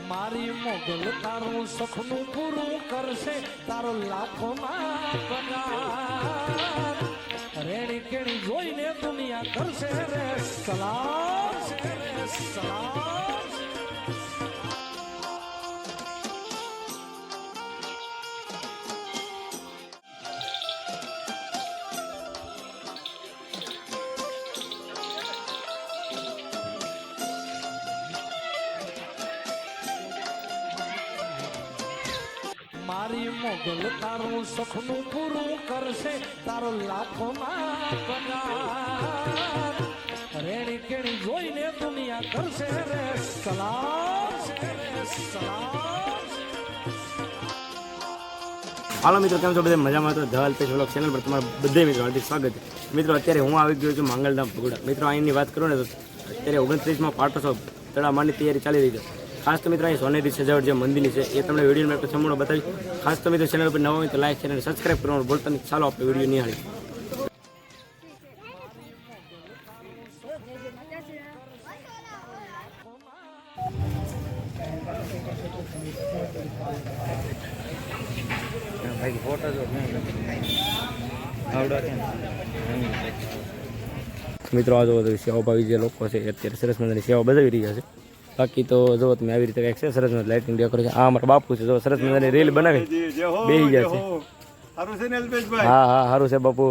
મારી મોગલ તારું સપનું પૂરું કરશે તારો લાખોમાં પગાર રેણી કેણી જોઈને દુનિયા કરશે રે સલામ રે સલામ મારી મોગલ તારું સપનું પૂરું કરશે તારો લાખોમાં પગાર રેણી કેણી જોઈને દુનિયા કરશે રે સલામ રે સલામ હાલો મિત્રો, કેમ છો બધા? મજામાં? તો ધ અલ્પેશ વ્લોગ ચેનલ પર તમારા બધા મિત્રો હાર્દિક સ્વાગત છે. મિત્રો અત્યારે હું આવી ગયો છું માંગલધામ ભગુડા. મિત્રો અહીંની વાત કરું ને તો અત્યારે 29માં પાટોત્સવ તળાવની તૈયારી ચાલી રહી છે. ખાસ તો મિત્રો અહીં સોનેરી સજાવટ જે મંદિરની છે એ તમને વિડીયોમાં આપણે સંપૂર્ણ બતાવી. ખાસ તો મિત્રો ચેનલ પર નવા હોય તો લાઈક ચેનલ સબસ્ક્રાઈબ કરવાનું બોલતા નહીં. ચાલો આપણે વિડીયો નિહાળી. મિત્રો આ જો સેવાભાવી જે લોકો છે અત્યારે સરસ મજાની સેવા બજાવી રહ્યા છે. બાકી તો જો તમે આવી રીતે કંઈક છે સરસ મજા લાઇટિંગ ડેકોરેશન. આ અમારા બાપુ છે, જો સરસ મજાની રીલ બનાવી બેસી ગયા છે. હા હા સારું છે બાપુ.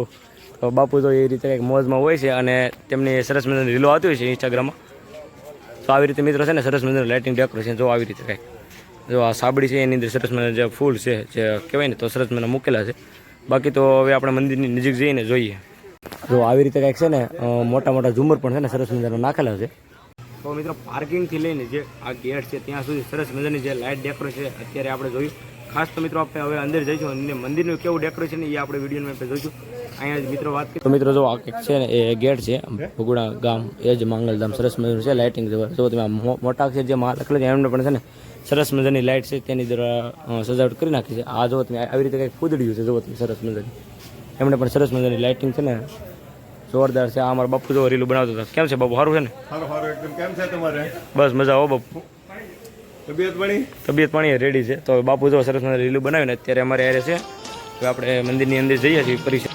તો બાપુ તો એ રીતે કંઈક મોજમાં હોય છે અને તેમની સરસ મજાની રીલો આવતી હોય છે ઇન્સ્ટાગ્રામમાં. તો આવી રીતે મિત્રો છે ને સરસ મજાનું લાઇટિંગ ડેકોરેશન જો આવી રીતે કંઈક. જો આ સાબડી છે એની અંદર સરસ મજાના જે ફૂલ છે જે કહેવાય ને તો સરસ મજાના મૂકેલા છે. બાકી તો હવે આપણે મંદિરની નજીક જઈને જોઈએ. જો આવી રીતે કંઈક છે ને મોટા મોટા ઝુમર પણ છે ને સરસ મજાના નાખેલા છે. તો મિત્રો પાર્કિંગથી લઈને જે આ ગેટ છે ત્યાં સુધી સરસ મજાની જે લાઇટ ડેકોરેશન છે અત્યારે આપણે જોયું. ખાસ તો મિત્રો આપણે હવે અંદર જઈશું અને મંદિરનું કેવું ડેકોરેશન એ આપણે વિડીયોમાં આપણે જોઈશું. અહીંયા જ મિત્રો વાત કરીએ તો મિત્રો જો આ કંઈક છે ને એ ગેટ છે ભગુડા ગામ એ જ માંગલધામ. સરસ મજાનું છે લાઇટિંગ. જો તમે મોટા અક્ષર જે મહાલ લખેલા છે એમને પણ છે ને સરસ મજાની લાઇટ છે તેની દ્વારા સજાવટ કરી નાખી છે. આ જો તમે આવી રીતે કંઈક ફૂદડ્યું છે જો તમે સરસ મજાની. એમણે પણ સરસ મજાની લાઇટિંગ છે ને જોરદાર છે. આ અમારા બાપુ જો રીલું બનાવતો હતા. કેમ છે બાપુ? સારું છે ને? સારું એકદમ. કેમ છે તમારે? બસ મજા. હો બાપુ, તબિયત પાણી રેડી છે. તો બાપુ જો સરસ મજાની રીલું બનાવીને અત્યારે અમારે આરે છે. તો આપણે મંદિરની અંદર જઈએ છીએ પરિસર.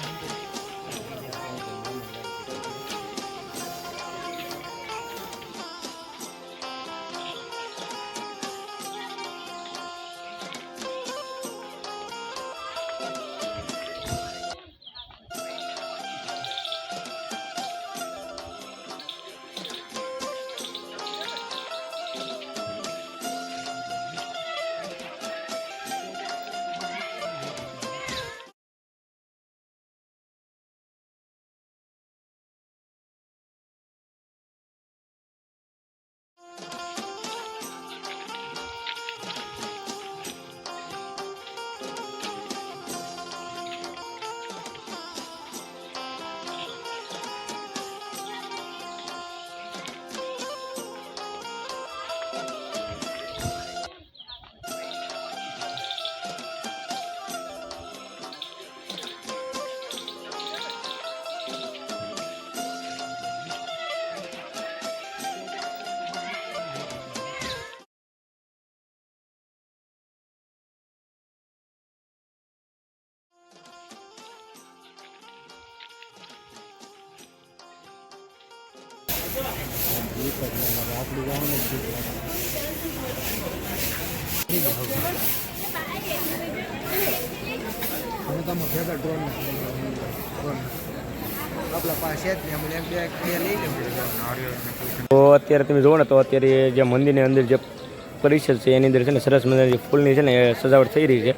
તો અત્યારે તમે જુઓ ને તો અત્યારે જે મંદિરની અંદર જે પરિસર છે એની અંદર છે ને સરસ મજાની જે ફૂલની છે ને એ સજાવટ થઈ રહી છે.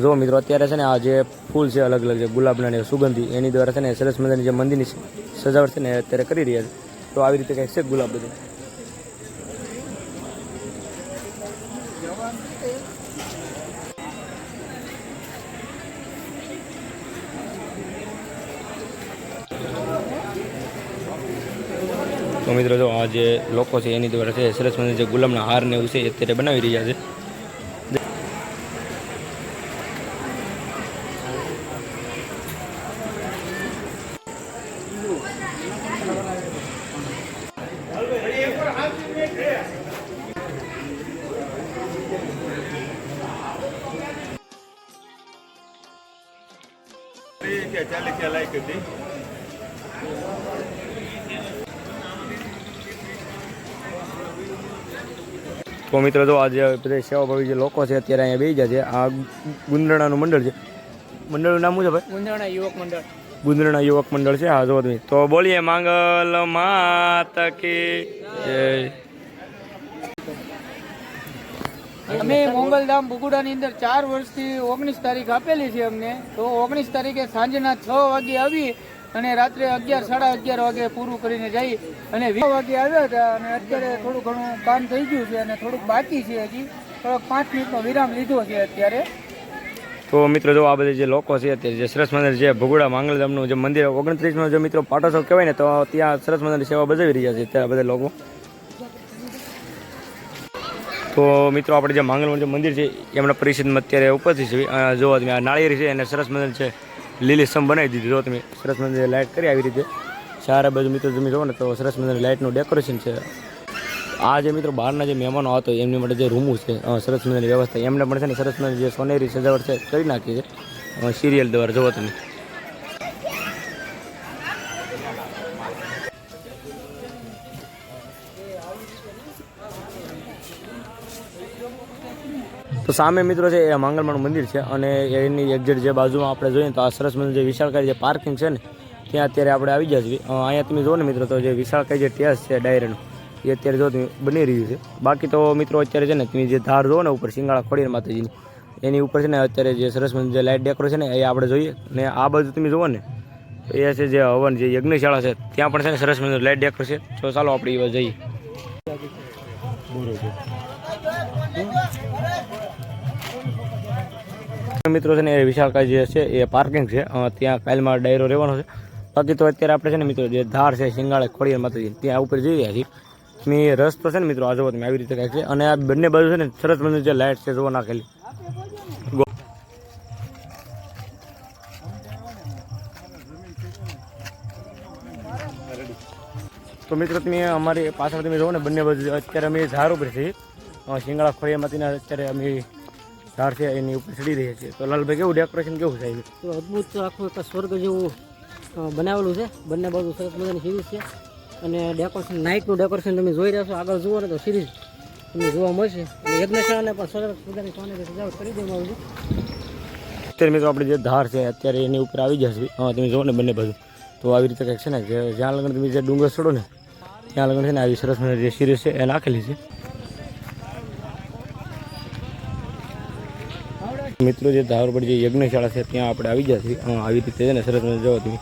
જો મિત્રો અત્યારે છે ને આ જે ફૂલ છે અલગ અલગ જે ગુલાબના ને સુગંધી એની દ્વારા છે ને સરસ મજાની જે મંદિરની સજાવટ છે ને અત્યારે કરી રહ્યા છે. તો આવી રીતે કંઈક છે ગુલાબ બધું. તો મિત્રો જો આ જે લોકો છે એની દ્વારા છે સરસ મજાના જે ગુલાબના હાર ને એવું છે અત્યારે બનાવી રહ્યા છે. क्या 40 क्या लाइक હતી તો મિત્રો જો આજે બધા સેવાભાવી જે લોકો છે અત્યારે અહીંયા બેસી જાય છે. આ ગુંદરણાનું મંડળ છે. મંડળનું નામ શું છે ભાઈ? ગુંદરણા યુવક મંડળ. ગુંદરણા યુવક મંડળ છે. હા જો તમે તો બોલીએ માંગલ માત કી જય. અમે મોંગલધામ બગુડાની અંદર 4 વર્ષથી 19 તારીખ આપેલી છે અમને. તો 19 તારીખે સાંજના 6 વાગે આવી અને રાત્રે 11 સાડા 11 વાગે પૂરું કરીને જઈ અને 20 વાગે આવ્યા હતા અને અત્યારે થોડું ઘણું કામ થઈ ગયું છે અને થોડુંક બાકી છે. હજી થોડોક 5 મિનિટનો વિરામ લીધો છે અત્યારે. તો મિત્રો જો આ બધા જે લોકો છે અત્યારે જે સરસ મંદિર જે ભગુડા માંગલધામનું જે મંદિર 29નો જે મિત્રો પાટોત્સવ કહેવાય ને તો ત્યાં સરસ મંદિરની સેવા બજાવી રહ્યા છે ત્યાં બધા લોકો. તો મિત્રો આપણે જે માંગલનું જે મંદિર છે એમના પરિષદમાં અત્યારે ઉપસ્થિત છે. જોવા તમે આ નાળિયેરી છે અને સરસ મંદિર છે લીલી સમ બનાવી દીધી. જો તમે સરસ મંદિર લાઇટ કરી આવી રીતે ચારે બાજુ મિત્રો તમે જોવો ને તો સરસ મંદિરની લાઇટનું ડેકોરેશન છે. આ જે મિત્રો બહારના જે મહેમાનો આવતો એમની માટે જે રૂમો છે સરસ મંદિરની વ્યવસ્થા એમને પણ છે ને સરસ મંદિર જે સોનેરી સજાવટ છે કરી નાખી છે સિરિયલ દ્વારા. જોવો તમે તો સામે મિત્રો છે એ માંગલમાનું મંદિર છે અને એની એક્ઝેક્ટ જે બાજુમાં આપણે જોઈએ તો આ સરસ મંદિર જે વિશાળકાય જે પાર્કિંગ છે ને ત્યાં અત્યારે આપણે આવી ગયા છીએ. અહીંયા તમે જુઓ ને મિત્રો તો જે વિશાળકાય જે ટેસ છે ડાયરાનું એ અત્યારે જો તમે બની રહ્યું છે. બાકી તો મિત્રો અત્યારે છે ને તમે જે ધાર જુઓ ને ઉપર સિંગાળા ખોડિયાર માતાજીની એની ઉપર છે ને અત્યારે જે સરસ મંદિર જે લાઇટ ડેકોરેશન છે ને એ આપણે જોઈએ. ને આ બાજુ તમે જુઓ ને એ છે જે હવન જે યજ્ઞશાળા છે ત્યાં પણ છે ને સરસ મંદિર લાઇટ ડેકોરેશન. તો ચાલો આપણે એ જઈએ. મિત્રો છે ને એ વિશાળકાય જે છે એ પાર્કિંગ છે ત્યાં કાલમાં ડાયરો રહેવાનો છે. બાકી તો અત્યારે આપણે છે ને મિત્રો જે ધાર છે સિંગાળે ખોડિયાર માતાજી ત્યાં ઉપર જઈ રહ્યા છીએ. મેં રસ્તો છે ને મિત્રો આ જોવો તમે આવી રીતે કાંઈક છે અને આ બંને બાજુ છે ને સરસ મંદિર જે લાઇટ છે જોવા નાખેલી. તો મિત્રો તમે અમારી પાછળ તમે જોવો ને બંને બાજુ અત્યારે અમે ધાર ઉપર છીએ સિંગાળા ખોડિયાર માતાજીના અત્યારે અમે ધાર છે એની ઉપર ચડી રહ્યા છીએ. તો લાલભાઈ કેવું ડેકોરેશન કેવું થાય? તો અદ્ભુત આખું એક સ્વર્ગ જેવું બનાવેલું છે. બંને બાજુ સરસ મજાની સિરીઝ છે અને ડેકોરેશન નાઇટનું ડેકોરેશન તમે જોઈ રહ્યા છો. આગળ જુઓ ને તો સિરીઝ તમને જોવા મળશે. અને યજ્ઞશાળાને પણ સરસ મજાની સોનેરી સજાવટ કરી દેવામાં આવી છે. અત્યારે મિત્રો આપણે જે ધાર છે અત્યારે એની ઉપર આવી જશે. તમે જુઓ ને બંને બાજુ તો આવી રીતે કંઈક છે ને જે જ્યાં લગન તમે જે ડુંગર ચડો ને ત્યાં લગન છે ને આવી સરસ મજાની જે સિરીઝ છે એ નાખેલી છે. મિત્રો જે ધાર ઉપર જે યજ્ઞશાળા છે ત્યાં આપણે આવી જશે. આવી રીતે છે ને સરસ મજા જોવો તમે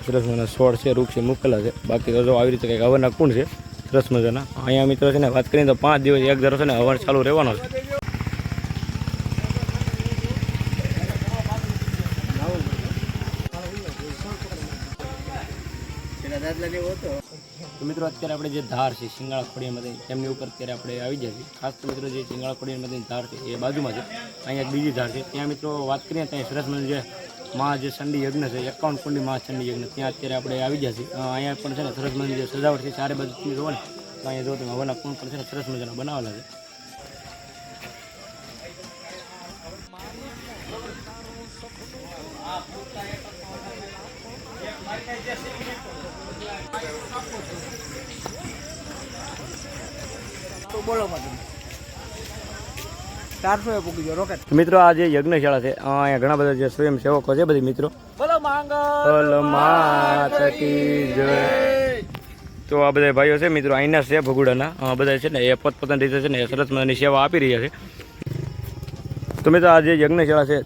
સરસ મજાના છોડ છે વૃક્ષ છે મૂકેલા છે. બાકી તો જો આવી રીતે કંઈક હવનના કુંડ છે સરસ મજાના. અહીંયા મિત્રો છે ને વાત કરીએ તો 5 દિવસ એક ધારો છે ને હવન ચાલુ રહેવાનો છે. તો મિત્રો અત્યારે આપણે જે ધાર છે સિંગાળા ખોડિયારમાંથી એમની ઉપર અત્યારે આપણે આવી જઈએ. ખાસ તો મિત્રો જે સિંગાળા ખોડિયારમાંથી ધાર છે એ બાજુમાં છે. અહીંયા બીજી ધાર છે ત્યાં મિત્રો વાત કરીએ ત્યાં સરસ મજાનું જે મા જે ચંડી યજ્ઞ છે 51 કુંડી મા ચંડી યજ્ઞ ત્યાં અત્યારે આપણે આવી જઈએ. અહીંયા પણ છે ને સરસ મજાની જે સજાવટ છે ચારે બાજુ તમે જોવો ને તો અહીંયા જો તમે હવાના કુંડ પણ છે ને સરસ મજાના બનાવેલા છે. મિત્રો આ જે યજ્ઞશાળા છે અહીંયા ઘણા બધા જે સ્વયંસેવકો છે બધી મિત્રો તો આ બધા ભાઈઓ છે મિત્રો અહીંના છે ભગુડાના બધા છે ને એ પોતપોતાની રીતે છે ને સરસ મજાની સેવા આપી રહ્યા છે. તો મિત્રો આ જે યજ્ઞશાળા છે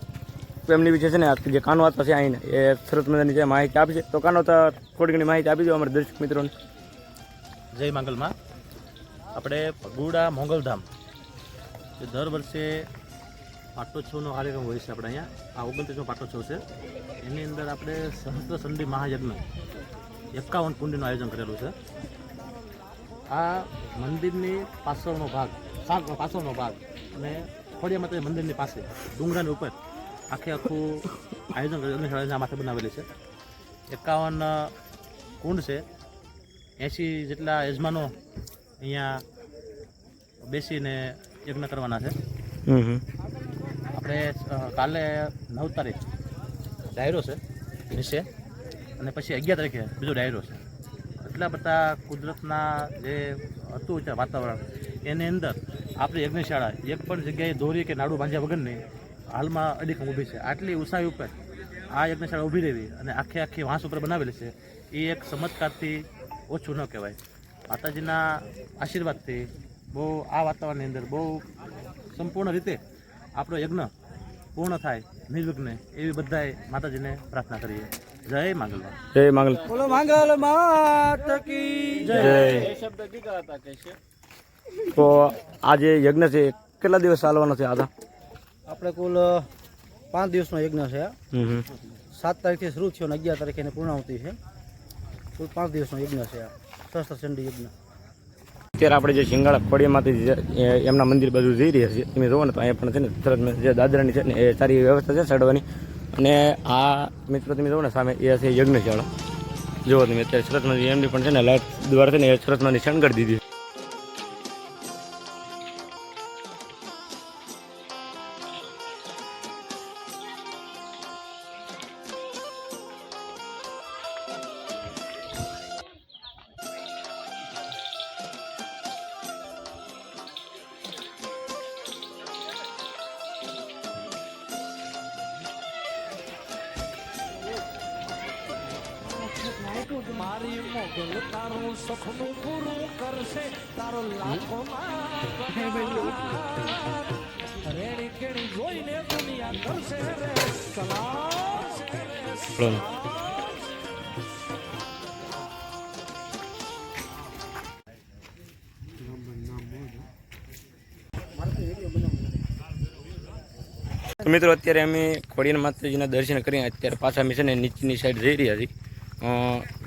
એમની વિશે છે ને જે કાનવાતા છે અહીંને એ સરસ મજાની જે માહિતી આપી છે. તો કાનવાતા થોડી ઘણી માહિતી આપી દો અમારા દર્શક મિત્રોને. જય માંગલમાં. આપણે ભગુડા મોંગલધામ એ દર વર્ષે પાટોત્સવનો કાર્યક્રમ હોય છે. આપણે અહીંયા આ 29મો પાટોત્સવ છે. એની અંદર આપણે સહસ્ત્ર ચંડી મહાયજ્ઞ 51 કુંડીનું આયોજન કરેલું છે. આ મંદિરની પાછળનો ભાગ અને ખોડિયાર માતાજી મંદિરની પાસે ડુંગરાની ઉપર આખું આયોજન કરેલું આ માથે બનાવેલી છે. 51 કુંડ છે. 80 જેટલા યજમાનો અહીંયા બેસીને યજ્ઞ કરવાના છે. હમ. આપણે કાલે 9 તારીખ ડાયરો છે નિશે, અને પછી 11 તારીખે બીજો ડાયરો છે. એટલા બધા કુદરતના જે હતું છે વાતાવરણ, એની અંદર આપણી યજ્ઞશાળા એક પણ જગ્યાએ દોરી કે નાડું બાંધ્યા વગરની હાલમાં અડીખમ ઊભી છે. આટલી ઊંચાઈ ઉપર આ યજ્ઞશાળા ઊભી રહેવી અને આખી વાંસ ઉપર બનાવેલી છે, એ એક ચમત્કારથી ઓછું ન કહેવાય. માતાજીના આશીર્વાદથી બહુ આ વાતાવરણની અંદર બહુ સંપૂર્ણ રીતે આપણો યજ્ઞ પૂર્ણ થાય નિર્વિઘ્ન, એવી બધાએ માતાજીને પ્રાર્થના કરીએ. જય માંગલમાં. જય માંગલ. બોલો માંગલ માત કી જય. શબ્દ કીધા હતા કે છે. તો આ જે યજ્ઞ છે એ કેટલા દિવસ ચાલવાનો છે આધા? આપણે કુલ 5 દિવસનો યજ્ઞ છે. હમ. 7 તારીખથી શરૂ થયો અને 11 તારીખે એની પૂર્ણાહુતિ છે. કુલ 5 દિવસનો યજ્ઞ છે આ સહસ્ત્રચંડી યજ્ઞ. અત્યારે આપણે જે શિંગાળા ખોડિયામાંથી એમના મંદિર બાજુ જઈ રહ્યા છીએ, તમે જોવો ને તો અહીંયા પણ છે ને સરસ જે દાદરાની છે ને એ સારી વ્યવસ્થા છે ચડવાની. અને આ મિત્રો તમે જોવો ને સામે એ છે યજ્ઞશાળા. જુઓ તમે અત્યારે સરસમાં એમની પણ છે ને લાઇટ દ્વારા છે ને એ સરસમાંની શણગારી દીધી. મારી મોગલ તારું સપનું પૂરું કરશે, તારો લાખોમાં રેડી કેણી જોઈને દુનિયા કરશે રે સલામ. તો મિત્રો અત્યારે અમે ખોડિયાર માતાજીના દર્શન કરીને અત્યારે પાછા અમે છે ને નીચેની સાઈડ જઈ રહ્યા છીએ.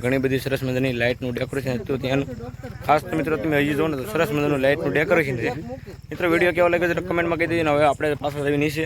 ઘણી બધી સરસ મજાની લાઇટનું ડેકોરેશન હતું ત્યાંનું. ખાસ તો મિત્રો તમે હજી જો ને તો સરસ મજાનું લાઇટનું ડેકોરેશન છે. મિત્રો વિડીયો કેવો લાગ્યો તો કમેન્ટમાં કહી દેજો. હવે આપણે પાછા જઈ નીચે.